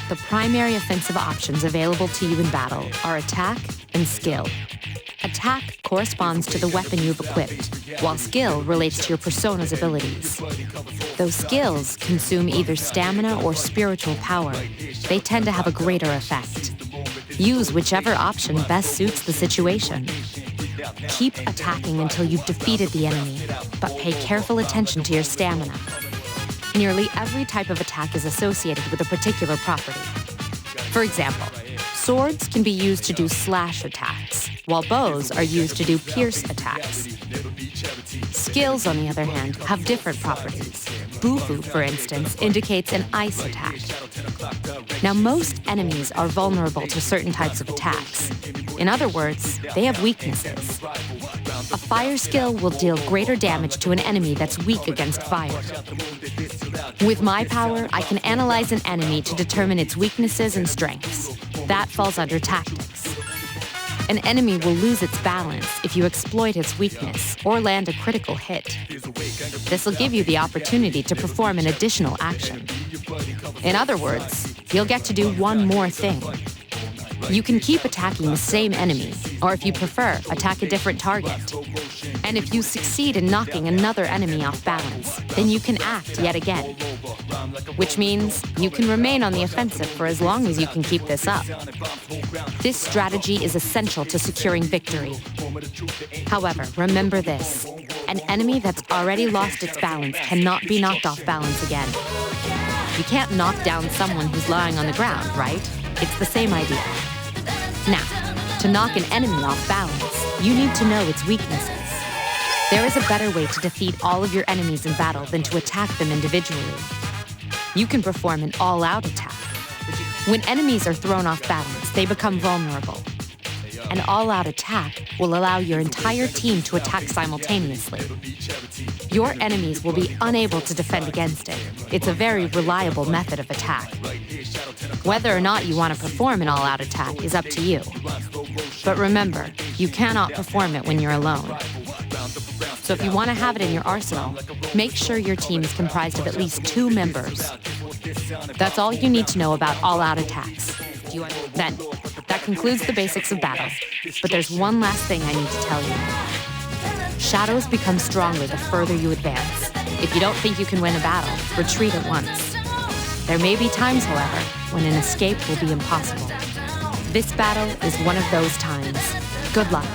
The primary offensive options available to you in battle are attack and skill. Attack corresponds to the weapon you've equipped, while skill relates to your persona's abilities. Though skills consume either stamina or spiritual power, they tend to have a greater effect. Use whichever option best suits the situation. Keep attacking until you've defeated the enemy, but pay careful attention to your stamina. Nearly every type of attack is associated with a particular property. For example, swords can be used to do slash attacks, while bows are used to do pierce attacks. Skills, on the other hand, have different properties. Bufu, for instance, indicates an ice attack. Now, most enemies are vulnerable to certain types of attacks. In other words, they have weaknesses. A fire skill will deal greater damage to an enemy that's weak against fire. With my power, I can analyze an enemy to determine its weaknesses and strengths. That falls under tactics. An enemy will lose its balance if you exploit its weakness or land a critical hit. This will give you the opportunity to perform an additional action. In other words, you'll get to do one more thing. You can keep attacking the same enemy, or if you prefer, attack a different target. And if you succeed in knocking another enemy off balance, then you can act yet again. Which means you can remain on the offensive for as long as you can keep this up. This strategy is essential to securing victory. However, remember this: an enemy that's already lost its balance cannot be knocked off balance again. You can't knock down someone who's lying on the ground, right? It's the same idea. Now, to knock an enemy off balance, you need to know its weaknesses. There is a better way to defeat all of your enemies in battle than to attack them individually. You can perform an all-out attack. When enemies are thrown off balance, they become vulnerable. An all-out attack will allow your entire team to attack simultaneously. Your enemies will be unable to defend against it. It's a very reliable method of attack. Whether or not you want to perform an all-out attack is up to you. But remember, you cannot perform it when you're alone. So if you want to have it in your arsenal, make sure your team is comprised of at least 2 members. That's all you need to know about all-out attacks. Then, that concludes the basics of battle. But there's one last thing I need to tell you. Shadows become stronger the further you advance. If you don't think you can win a battle, retreat at once. There may be times, however, when an escape will be impossible. This battle is one of those times. Good luck.